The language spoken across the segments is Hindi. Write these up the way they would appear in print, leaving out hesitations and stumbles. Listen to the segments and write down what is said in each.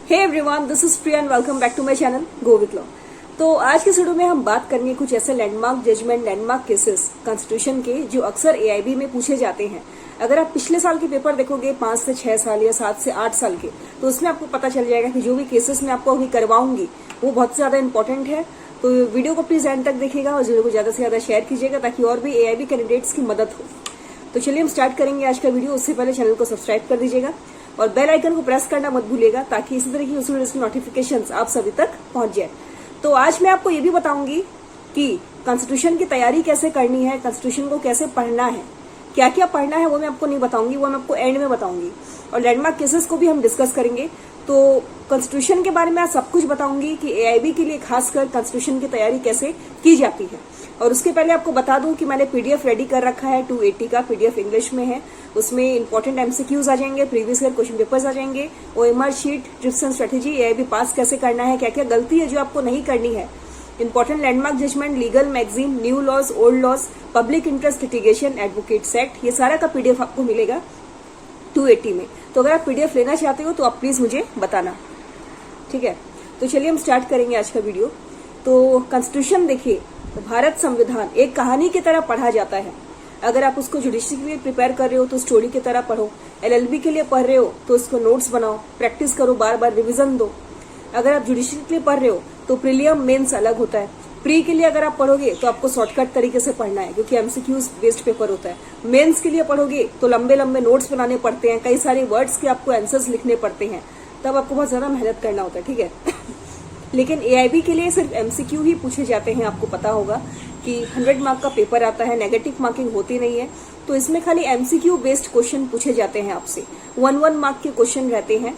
Hey everyone, this is Priya and welcome back to my channel go with law. तो आज के वीडियो में हम बात करेंगे कुछ ऐसे landmark judgment, landmark cases constitution के जो अक्सर एआईबी में पूछे जाते हैं। अगर आप पिछले साल के पेपर देखोगे 5 से 6 साल या 7 से 8 साल के, तो उसमें आपको पता चल जाएगा कि जो भी केसेस मैं आपको अभी करवाऊंगी वो बहुत ज्यादा इंपॉर्टेंट है। तो वीडियो को प्लीज एंड तक देखिएगा और वीडियो को ज्यादा से ज्यादा शेयर कीजिएगा ताकि और भी एआईबी कैंडिडेट्स की मदद हो। तो चलिए हम स्टार्ट करेंगे आज का वीडियो। उससे पहले चैनल को सब्सक्राइब कर दीजिएगा और बेल आइकन को प्रेस करना मत भूलिएगा ताकि इसी तरह की उस वीडियो की नोटिफिकेशंस आप सभी तक पहुंच जाए। तो आज मैं आपको ये भी बताऊंगी कि कॉन्स्टिट्यूशन की तैयारी कैसे करनी है, कॉन्स्टिट्यूशन को कैसे पढ़ना है, क्या क्या पढ़ना है वो मैं आपको नहीं बताऊंगी, वो मैं आपको एंड में बताऊंगी। और लैंडमार्क केसेस को भी हम डिस्कस करेंगे। तो कॉन्स्टिट्यूशन के बारे में आज सब कुछ बताऊंगी कि एआईबी के लिए खासकर कॉन्स्टिट्यूशन की तैयारी कैसे की जाती है। और उसके पहले आपको बता दूं कि मैंने पीडीएफ रेडी कर रखा है, 280 का पीडीएफ इंग्लिश में है। उसमें इंपॉर्टेंट एमसीक्यूज आ जाएंगे, प्रीवियस ईयर क्वेश्चन पेपर्स आ जाएंगे, OMR sheet, tips and strategy, AIB pass कैसे करना है, क्या क्या गलती है जो आपको नहीं करनी है, important landmark judgment, legal magazine, new laws, old laws, public interest litigation, advocates act, ये सारा का पीडीएफ आपको मिलेगा 280 में। तो अगर आप पीडीएफ लेना चाहते हो तो आप प्लीज मुझे बताना, ठीक है। तो चलिए हम स्टार्ट करेंगे आज का वीडियो। तो कॉन्स्टिट्यूशन देखिए, तो भारत संविधान एक कहानी की तरह पढ़ा जाता है। अगर आप उसको जुडिशरी के लिए प्रिपेयर कर रहे हो तो स्टोरी की तरह पढ़ो, एलएलबी के लिए पढ़ रहे हो तो उसको नोट्स बनाओ, प्रैक्टिस करो, बार बार रिवीजन दो। अगर आप जुडिशरी के लिए पढ़ रहे हो तो प्रीलियम मेंस अलग होता है। प्री के लिए अगर आप पढ़ोगे तो आपको शॉर्टकट तरीके से पढ़ना है क्योंकि एमसीक्यूज बेस्ड पेपर होता है। मेंस के लिए पढ़ोगे तो लंबे लंबे नोट्स बनाने पड़ते हैं, कई सारे वर्ड्स के आपको आंसर्स लिखने पड़ते हैं, तब आपको बहुत ज्यादा मेहनत करना होता है, ठीक है। लेकिन एआईबी के लिए सिर्फ एमसीक्यू ही पूछे जाते हैं। आपको पता होगा कि 100 मार्क का पेपर आता है, नेगेटिव मार्किंग होती नहीं है, तो इसमें खाली एमसीक्यू बेस्ड क्वेश्चन पूछे जाते हैं आपसे। 1 मार्क के क्वेश्चन रहते हैं।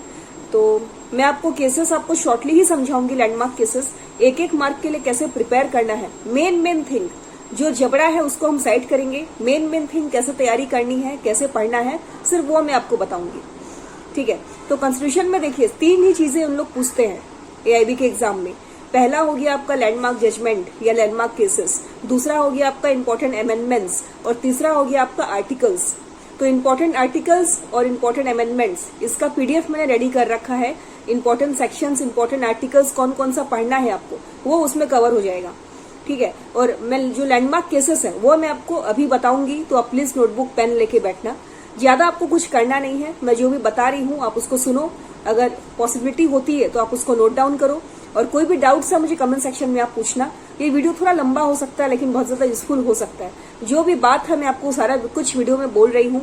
तो मैं आपको केसेस आपको शॉर्टली ही समझाऊंगी, लैंडमार्क केसेस, एक एक मार्क के लिए कैसे प्रिपेयर करना है। मेन थिंग जो जबड़ा है उसको हम साइड करेंगे, मेन थिंग कैसे तैयारी करनी है, कैसे पढ़ना है, सिर्फ वो मैं आपको बताऊंगी, ठीक है। तो कॉन्स्टिट्यूशन में देखिए 3 ही चीजें उन लोग पूछते हैं एआईबी के एग्जाम में। पहला हो गया आपका लैंडमार्क जजमेंट या लैंडमार्क केसेस, दूसरा हो गया आपका इंपॉर्टेंट अमेंडमेंट्स और तीसरा हो गया आपका आर्टिकल्स। तो इंपॉर्टेंट आर्टिकल्स और इंपॉर्टेंट अमेंडमेंट्स इसका पीडीएफ मैंने रेडी कर रखा है। इंपॉर्टेंट सेक्शंस, इंपॉर्टेंट आर्टिकल्स कौन कौन सा पढ़ना है आपको वो उसमें कवर हो जाएगा, ठीक है। और मैं जो लैंडमार्क केसेस है वो मैं आपको अभी बताऊंगी, तो आप प्लीज नोटबुक पेन लेके बैठना। ज्यादा आपको कुछ करना नहीं है, मैं जो भी बता रही हूँ आप उसको सुनो, अगर पॉसिबिलिटी होती है तो आप उसको नोट डाउन करो और कोई भी डाउट्स है मुझे कमेंट सेक्शन में आप पूछना। ये वीडियो थोड़ा लंबा हो सकता है लेकिन बहुत ज्यादा यूजफुल हो सकता है। जो भी बात है मैं आपको सारा कुछ वीडियो में बोल रही हूँ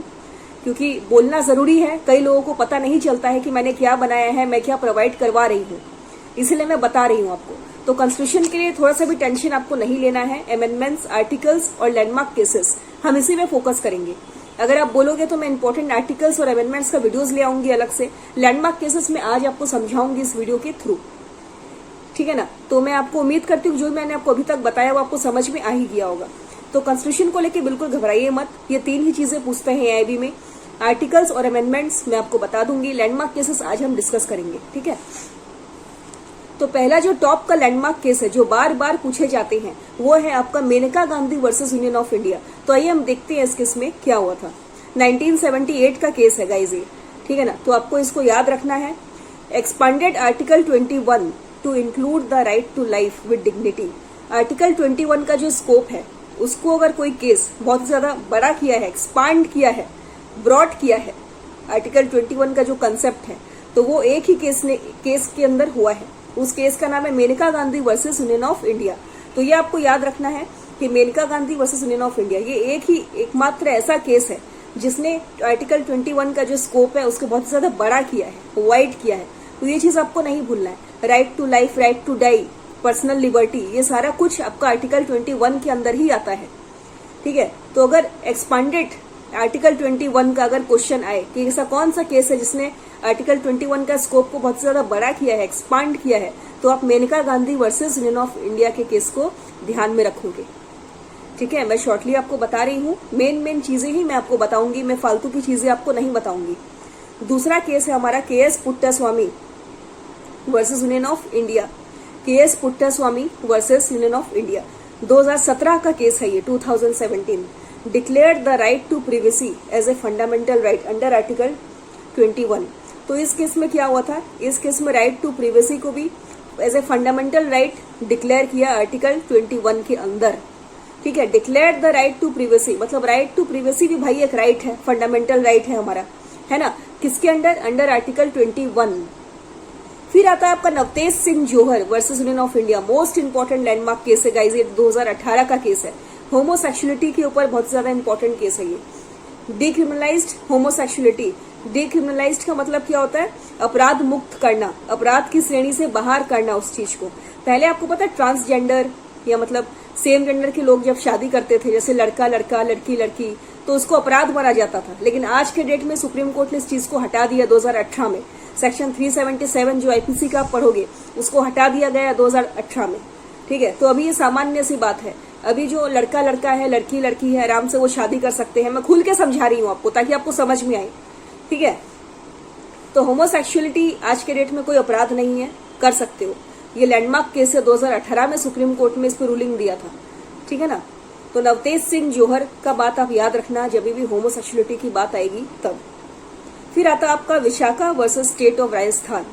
क्योंकि बोलना जरूरी है। कई लोगों को पता नहीं चलता है कि मैंने क्या बनाया है, मैं क्या प्रोवाइड करवा रही हूँ, इसलिए मैं बता रही हूँ आपको। तो कॉन्स्टिट्यूशन के लिए थोड़ा सा भी टेंशन आपको नहीं लेना है। अमेंडमेंट्स, आर्टिकल्स और लैंडमार्क केसेस हम इसी में फोकस करेंगे। अगर आप बोलोगे तो मैं इंपॉर्टेंट आर्टिकल्स और अमेंडमेंट्स का वीडियोस ले आऊंगी अलग से। लैंडमार्क केसेस में आज आपको समझाऊंगी इस वीडियो के थ्रू, ठीक है ना। तो मैं आपको उम्मीद करती हूँ जो मैंने आपको अभी तक बताया वो आपको समझ में आ ही गया होगा। तो कॉन्स्टिट्यूशन को लेकर बिल्कुल घबराइए मत, ये 3 ही चीजें पूछते हैं एआईबी में। आर्टिकल्स और अमेंडमेंट्स मैं आपको बता दूंगी, लैंडमार्क केसेस आज हम डिस्कस करेंगे, ठीक है। तो पहला जो टॉप का लैंडमार्क केस है जो बार बार पूछे जाते हैं वो है आपका Maneka Gandhi versus Union of India. तो आइए हम देखते हैं इस केस में क्या हुआ था। 1978 का केस है गाइज ये, ठीक है ना। तो आपको इसको याद रखना है। Expanded article 21 to include the right to life with dignity. Article 21 का जो स्कोप है उसको अगर कोई केस बहुत ज्यादा बड़ा किया है, एक्सपांड किया है, ब्रॉड किया है, आर्टिकल 21 का जो कंसेप्ट है, तो वो एक ही केस के अंदर हुआ है। उस केस का नाम है Maneka Gandhi versus Union of India. तो ये आपको याद रखना है कि Maneka Gandhi versus Union of India ये एकमात्र ऐसा केस है जिसने आर्टिकल 21 का जो स्कोप है उसको बहुत ज्यादा बड़ा किया है, वाइड किया है। तो ये चीज आपको नहीं भूलना है। Right to life, right to die, personal liberty, ये सारा कुछ आपका आर्टिकल 21 के अंदर ही आता है, ठीक है। तो अगर एक्सपांडेड आर्टिकल 21 का अगर क्वेश्चन आए कि ऐसा कौन सा केस है जिसने आर्टिकल 21 का स्कोप को बहुत ज्यादा बड़ा किया है, एक्सपांड किया है, तो आप Maneka Gandhi versus Union of India के केस को ध्यान में रखोगे, ठीक है। मैं शॉर्टली आपको बता रही हूँ, मेन चीजें ही मैं आपको बताऊंगी, मैं फालतू की चीजें आपको नहीं बताऊंगी। दूसरा केस है हमारा K S Puttaswamy versus Union of India. K S Puttaswamy versus Union of India 2017 का केस है ये, 2017। Declared the right to privacy as a fundamental right under article 21। तो इस केस में क्या हुआ था, इस केस में राइट टू प्रिवेसी को भी as a fundamental right declare किया आर्टिकल 21 के अंदर। ठीक है, declare the right to privacy, मतलब राइट टू प्रिवेसी भी भाई एक राइट है, फंडामेंटल राइट है हमारा, है ना। किसके अंडर, अंडर आर्टिकल 21। फिर आता है आपका Navtej Singh Johar versus Union of India, most important landmark case है गाइज, ये 2018 का केस है। होमोसेक्सुअलिटी के ऊपर बहुत ज्यादा इंपॉर्टेंट केस है ये। डिक्रिमिनलाइज्ड होमोसेक्सुअलिटी, डिक्रिमिनलाइज्ड का मतलब क्या होता है, अपराध मुक्त करना, अपराध की श्रेणी से बाहर करना उस चीज को। पहले आपको पता है ट्रांसजेंडर या मतलब सेम जेंडर के लोग जब शादी करते थे, जैसे लड़का लड़का लड़की लड़की, तो उसको अपराध माना जाता था। लेकिन आज के डेट में सुप्रीम कोर्ट ने इस चीज को हटा दिया 2018 में। सेक्शन 377 जो आईपीसी का आप पढ़ोगे उसको हटा दिया गया 2018 में। ठीक है, तो अभी ये सामान्य सी बात है। अभी जो लड़का लड़का है, लड़की लड़की है, आराम से वो शादी कर सकते हैं। मैं खुल के समझा रही हूँ आपको ताकि आपको समझ में आए। ठीक है, तो होमोसेक्सुअलिटी आज के डेट में कोई अपराध नहीं है, कर सकते हो। ये लैंडमार्क केस है, 2018 में सुप्रीम कोर्ट में इस पर रूलिंग दिया था। ठीक है ना। तो नवतेज सिंह जोहर का बात आप याद रखना जब भी होमोसेक्सुअलिटी की बात आएगी तब। फिर आता आपका Vishakha versus state of Rajasthan,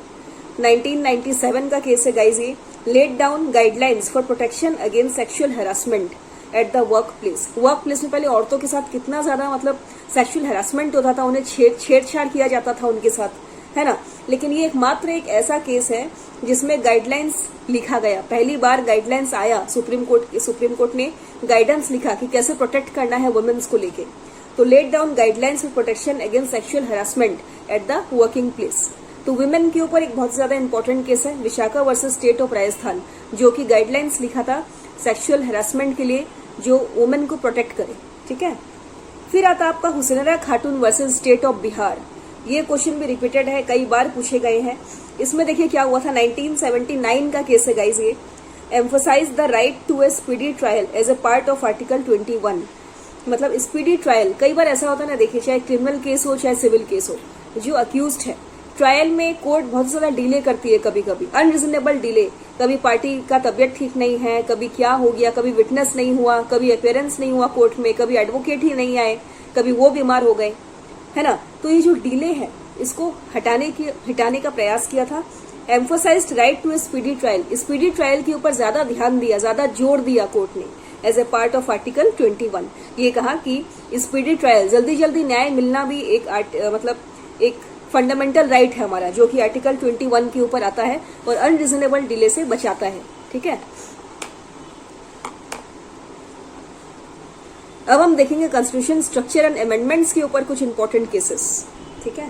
1997 का केस है गाइज ये। Laid down guidelines for protection against sexual harassment at the workplace. Workplace में पहले औरतों के साथ कितना ज्यादा मतलब सेक्सुअल हैरासमेंट होता था, उन्हें छेड़छाड़ किया जाता था उनके साथ, है ना। लेकिन ये एकमात्र एक ऐसा केस है जिसमें गाइडलाइंस लिखा गया। पहली बार गाइडलाइंस आया सुप्रीम कोर्ट ने गाइडेंस लिखा कि कैसे प्रोटेक्ट करना है वुमेन्स को लेके। तो laid down guidelines for protection against sexual harassment at the working place. तो वुमेन के ऊपर एक बहुत ज्यादा इंपॉर्टेंट केस है Vishakha versus state of Rajasthan, जो कि गाइडलाइंस लिखा था सेक्सुअल हैरासमेंट के लिए जो वुमेन को प्रोटेक्ट करे। ठीक है, फिर आता आपका हुसैनरा खातून वर्सेस स्टेट ऑफ बिहार। ये क्वेश्चन भी रिपीटेड है, कई बार पूछे गए हैं। इसमें देखिए क्या हुआ था, 1979 का केस है गाइज ये। Emphasized the right to a speedy trial as a part of article 21। मतलब स्पीडी ट्रायल, कई बार ऐसा होता है ना, देखिए चाहे क्रिमिनल केस हो चाहे सिविल केस हो, जो अक्यूज्ड है ट्रायल में कोर्ट बहुत ज्यादा डिले करती है, कभी कभी अनरिजनेबल डिले। कभी पार्टी का तबियत ठीक नहीं है, कभी क्या हो गया, कभी विटनेस नहीं हुआ, कभी अपेयरेंस नहीं हुआ कोर्ट में, कभी एडवोकेट ही नहीं आए, कभी वो बीमार हो गए, है ना। तो ये जो डिले है इसको हटाने का प्रयास किया था। Emphasised right to a speedy trial, speedy trial के ऊपर ज्यादा ध्यान दिया, ज्यादा जोर दिया कोर्ट ने as a part of article 21। ये कहा कि स्पीडी ट्रायल, जल्दी जल्दी न्याय मिलना भी एक फंडामेंटल राइट है हमारा, जो कि आर्टिकल 21 के ऊपर आता है और अनरिजनेबल डिले से बचाता है। ठीक है, अब हम देखेंगे कॉन्स्टिट्यूशन स्ट्रक्चर एंड अमेंडमेंट्स के ऊपर कुछ इंपॉर्टेंट केसेस। ठीक है,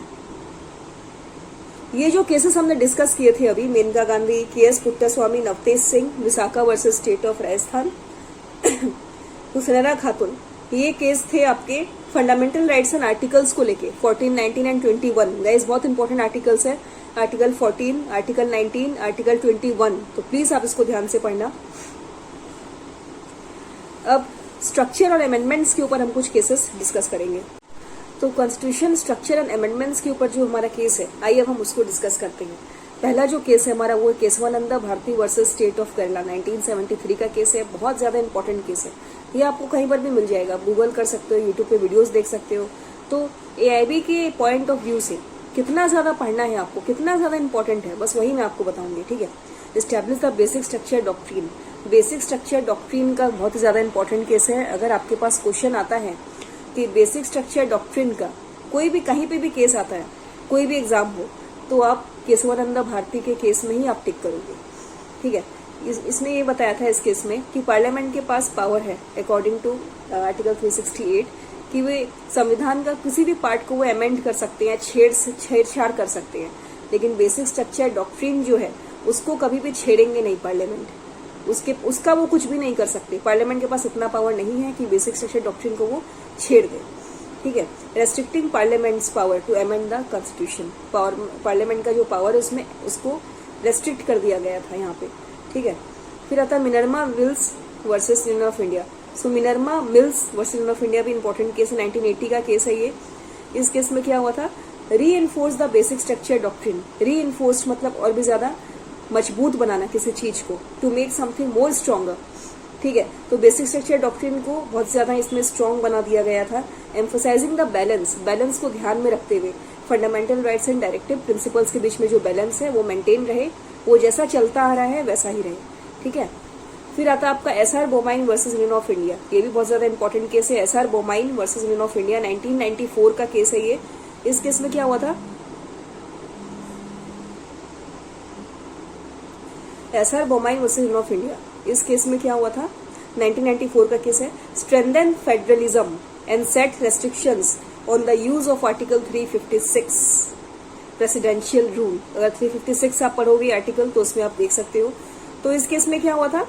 ये जो केसेस हमने डिस्कस किए थे अभी, Maneka Gandhi, K S. Puttaswamy, Navtej Singh, Vishaka versus state of Rajasthan, Hussainara Khatoon, ये केस थे आपके फंडामेंटल राइट्स एंड आर्टिकल्स को लेके 14, 19 एंड 21। गाइस बहुत इंपॉर्टेंट आर्टिकल्स है, आर्टिकल 14, आर्टिकल 19, आर्टिकल 21। तो प्लीज आप इसको ध्यान से पढ़ना। अब स्ट्रक्चर और अमेंडमेंट्स के ऊपर हम कुछ केसेस डिस्कस करेंगे। तो कॉन्स्टिट्यूशन स्ट्रक्चर एंड अमेंडमेंट्स के ऊपर जो हमारा केस है, आइए अब हम उसको डिस्कस करते हैं। पहला जो केस है हमारा वो Keshavananda Bharati versus state of Kerala, 1973 का केस है। बहुत ज्यादा इंपॉर्टेंट केस है, ये आपको कहीं पर भी मिल जाएगा, गूगल कर सकते हो, यूट्यूब पे वीडियोस देख सकते हो। तो एआईबी के पॉइंट ऑफ व्यू से कितना ज्यादा पढ़ना है आपको, कितना ज्यादा इंपॉर्टेंट है, बस वही मैं आपको बताऊंगी। ठीक है, establish the basic structure doctrine, basic structure doctrine का बहुत ही ज्यादा इंपॉर्टेंट केस है। अगर आपके पास क्वेश्चन आता है कि बेसिक स्ट्रक्चर डॉक्ट्रिन का कोई भी कहीं पे भी केस आता है, कोई भी एग्जाम हो, तो आप केशवानंदा भारती के केस में ही आप टिक करोगे। ठीक है, इसने ये बताया था इस केस में कि पार्लियामेंट के पास पावर है अकॉर्डिंग टू आर्टिकल 368 कि वे संविधान का किसी भी पार्ट को वो अमेंड कर सकते हैं, छेड़छाड़ कर सकते हैं, लेकिन बेसिक स्ट्रक्चर डॉक्ट्रिन जो है उसको कभी भी छेड़ेंगे नहीं पार्लियामेंट, उसका वो कुछ भी नहीं कर सकते। पार्लियामेंट के पास इतना पावर नहीं है कि बेसिक स्ट्रक्चर डॉक्ट्रिन को वो छेड़ दे। ठीक है, restricting parliament's power to amend the constitution, parliament का जो पावर है उसमें उसको रेस्ट्रिक्ट कर दिया गया था यहाँ पे। ठीक है, फिर आता है Minerva Mills versus Union of India. So Minerva Mills versus Union of India भी इंपॉर्टेंट केस है, 1980 का केस है ये। इस केस में क्या हुआ था, reinforce the basic structure doctrine, reinforce मतलब और भी ज्यादा मजबूत बनाना किसी चीज को, to make something more stronger. ठीक है, तो बेसिक स्ट्रक्चर डॉक्ट्रिन को बहुत ज्यादा इसमें स्ट्रॉन्ग बना दिया गया था। एम्फोसाइजिंग द बैलेंस, बैलेंस को ध्यान में रखते हुए fundamental rights and directive principles के बीच में जो बैलेंस है वो मेंटेन रहे, वो जैसा चलता आ रहा है वैसा ही रहे, ठीक है। फिर आता है आपका S R Bommai versus Union of India. ये भी बहुत ज्यादा इंपॉर्टेंट केस है, S R Bommai versus Union of India, 1994 का केस है ये। इस केस में क्या हुआ था, S R Bommai versus Union of India, इस केस में क्या हुआ था, 1994 का केस है। Strengthen federalism and set restrictions on the use of article 356 presidential rule. अगर 356 आप पढ़ोगे आर्टिकल तो उसमें आप देख सकते हो। तो इस केस में क्या हुआ था,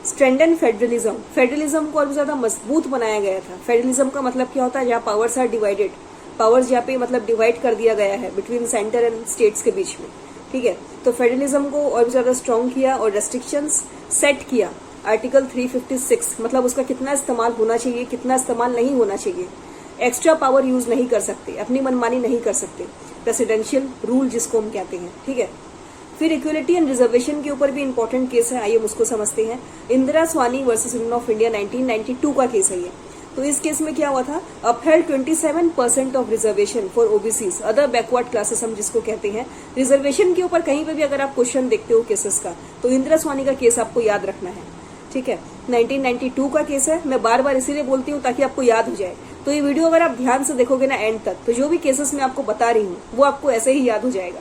स्ट्रेंथन फेडरलिज्म, फेडरलिज्म को और भी ज्यादा मजबूत बनाया गया था। फेडरलिज्म का मतलब क्या होता है, जहाँ पावर्स आर डिवाइडेड, पावर्स जहाँ पे मतलब डिवाइड कर दिया गया है बिटवीन सेंटर एंड स्टेट्स के बीच में, ठीक है। तो फेडरलिज्म को और भी ज्यादा स्ट्रॉन्ग किया और रेस्ट्रिक्शंस सेट किया। आर्टिकल 356 मतलब उसका कितना इस्तेमाल होना चाहिए, कितना इस्तेमाल नहीं होना चाहिए, एक्स्ट्रा पावर यूज नहीं कर सकते, अपनी मनमानी नहीं कर सकते, प्रेसिडेंशियल रूल जिसको हम कहते हैं, ठीक है। फिर इक्वलिटी एंड रिजर्वेशन के ऊपर भी इंपॉर्टेंट केस है, आइए उसको समझते हैं। Indira Swani versus Union of India, 1992 का केस है ये। तो इस केस में क्या हुआ था, upheld 27% of reservation for OBCs, other backward classes हम जिसको कहते हैं। रिजर्वेशन के ऊपर कहीं पे भी अगर आप क्वेश्चन देखते हो केसेस का, तो इंदिरा स्वानी का केस आपको याद रखना है, ठीक है। 1992 का केस है, मैं बार बार इसीलिए बोलती हूँ ताकि आपको याद हो जाए। तो ये वीडियो अगर आप ध्यान से देखोगे ना एंड तक, तो जो भी केसेस मैं आपको बता रही हूँ वो आपको ऐसे ही याद हो जाएगा।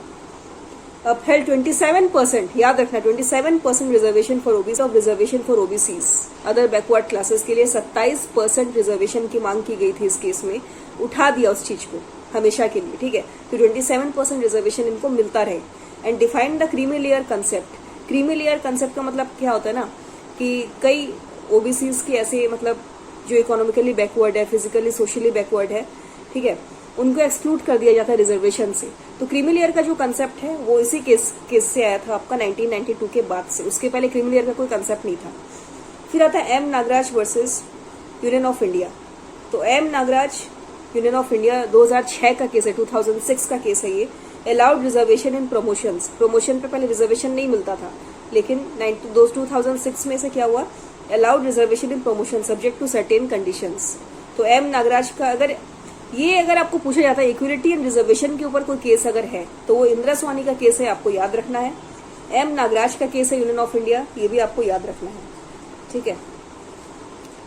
अपहेल्ड 27%, याद रखना 27% reservation for OBC, of reservation for OBCs, other backward classes के लिए 27% रिजर्वेशन की मांग की गई थी इस केस में, उठा दिया उस चीज को हमेशा के लिए, ठीक है। तो 27% रिजर्वेशन इनको मिलता रहे। And define the creamy layer concept. Creamy layer concept का मतलब क्या होता है ना, कि कई ओबीसीज के ऐसे मतलब जो इकोनॉमिकली बैकवर्ड है, फिजिकली सोशली बैकवर्ड है, ठीक है, उनको एक्सक्लूड कर दिया जाता है रिजर्वेशन से। तो क्रीमी लेयर का जो कंसेप्ट है वो इसी केस से आया था आपका 1992 के बाद से, उसके पहले क्रीमी लेयर का कोई कंसेप्ट नहीं था। फिर आता है M Nagaraj versus Union of India. तो M Nagaraj Union of India 2006 का केस है, 2006 का केस है ये। Allowed reservation in promotions, promotion पे पहले रिजर्वेशन नहीं मिलता था, लेकिन 2006 में से क्या हुआ, allowed reservation in promotion subject to certain conditions. तो एम नागराज का अगर आपको पूछा जाता है इक्विलिटी एंड रिजर्वेशन के ऊपर कोई केस अगर है, तो वो इंदिरा स्वानी का केस है, आपको याद रखना है। एम नागराज का केस है यूनियन ऑफ इंडिया, ये भी आपको याद रखना है, ठीक है।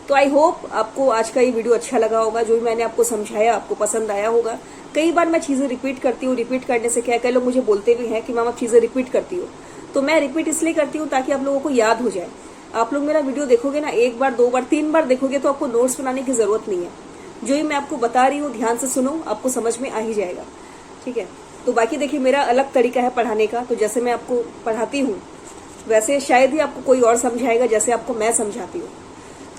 तो आई होप आपको आज का ये वीडियो अच्छा लगा होगा, जो भी मैंने आपको समझाया आपको पसंद आया होगा। कई बार मैं चीजें रिपीट करती हूँ, रिपीट करने से क्या, कई लोग मुझे बोलते भी हैं कि मैम आप चीजें रिपीट करती हो, तो मैं रिपीट इसलिए करती हूँ ताकि आप लोगों को याद हो जाए। आप लोग मेरा वीडियो देखोगे ना, एक बार, दो बार, तीन बार देखोगे तो आपको नोट्स बनाने की जरूरत नहीं है। जो ही मैं आपको बता रही हूँ ध्यान से सुनो, आपको समझ में आ ही जाएगा, ठीक है। तो बाकी देखिए मेरा अलग तरीका है पढ़ाने का, तो जैसे मैं आपको पढ़ाती हूँ वैसे शायद ही आपको कोई और समझाएगा जैसे आपको मैं समझाती हूँ।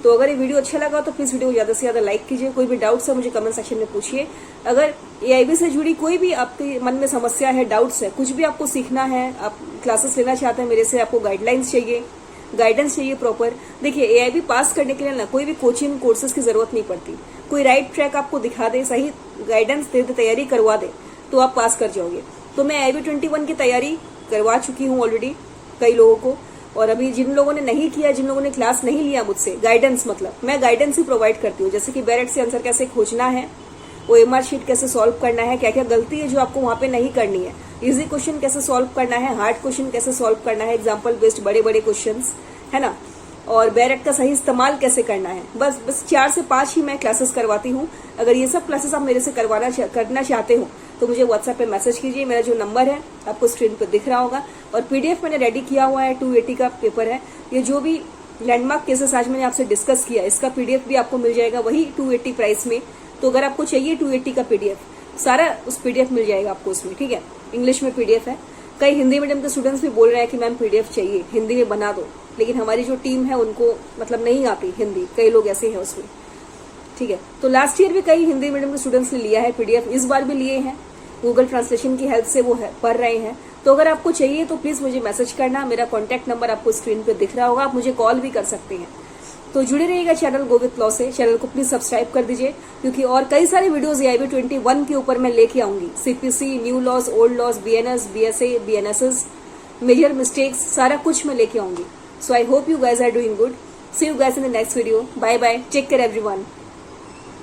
तो अगर ये वीडियो अच्छा लगा तो प्लीज वीडियो को ज्यादा से ज्यादा लाइक कीजिए। कोई भी डाउट्स है मुझे कमेंट सेक्शन में पूछिए। अगर एआईबी से जुड़ी कोई भी आपके मन में समस्या है, डाउट्स है, कुछ भी आपको सीखना है, आप क्लासेस लेना चाहते हैं मेरे से, आपको गाइडलाइंस चाहिए, गाइडेंस चाहिए प्रॉपर। देखिए एआईबी पास करने के लिए ना कोई भी कोचिंग कोर्सेज की जरूरत नहीं पड़ती, कोई राइट ट्रैक आपको दिखा दे, सही गाइडेंस दे, तैयारी करवा दे तो आप पास कर जाओगे। तो मैं एआईबी 21 की तैयारी करवा चुकी हूँ ऑलरेडी कई लोगों को, और अभी जिन लोगों ने नहीं किया, जिन लोगों ने क्लास नहीं लिया मुझसे, गाइडेंस मतलब मैं गाइडेंस ही प्रोवाइड करती हूँ, जैसे कि बैरेट से आंसर कैसे खोजना है, ओएमआर शीट कैसे सॉल्व करना है, क्या क्या गलती है जो आपको वहां पे नहीं करनी है, इजी क्वेश्चन कैसे सॉल्व करना है, हार्ड क्वेश्चन कैसे सॉल्व करना है, एग्जाम्पल बेस्ड बड़े बड़े क्वेश्चन है ना, और बैरेट का सही इस्तेमाल कैसे करना है। बस 4 से 5 ही मैं क्लासेस करवाती हूँ। अगर ये सब क्लासेस आप मेरे से करना चाहते हो तो मुझे व्हाट्सएप पे मैसेज कीजिए। मेरा जो नंबर है आपको स्क्रीन पर दिख रहा होगा, और पीडीएफ मैंने रेडी किया हुआ है, 280 का पेपर है। ये जो भी लैंडमार्क केसेस आज मैंने आपसे डिस्कस किया, इसका पीडीएफ भी आपको मिल जाएगा वही 280 प्राइस में। तो अगर आपको चाहिए 280 का पीडीएफ, सारा उस पीडीएफ मिल जाएगा आपको उसमें, ठीक है। इंग्लिश में पीडीएफ है। कई हिंदी मीडियम के स्टूडेंट्स भी बोल रहे हैं कि मैम पीडीएफ चाहिए, हिंदी में बना दो, लेकिन हमारी जो टीम है उनको मतलब नहीं आती हिंदी, कई लोग ऐसे हैं उसमें, ठीक है। तो लास्ट ईयर भी कई हिंदी मीडियम के स्टूडेंट्स ने लिया है पीडीएफ, इस बार भी लिए हैं, गूगल ट्रांसलेशन की हेल्प से वो पढ़ रहे हैं। तो अगर आपको चाहिए तो प्लीज मुझे मैसेज करना, मेरा कॉन्टैक्ट नंबर आपको स्क्रीन पे दिख रहा होगा, आप मुझे कॉल भी कर सकते हैं। तो जुड़े रहिएगा चैनल गो विथ लॉ से, चैनल को प्लीज सब्सक्राइब कर दीजिए, क्योंकि और कई सारे वीडियोस एआईबी 21 के ऊपर मैं लेके आऊंगी। CPC, new laws, old laws, BNS, BSA, BNSS, major mistakes, सारा कुछ मैं लेके आऊंगी। So I hope you guys are doing good. See you guys in the next video. Bye bye, take care everyone.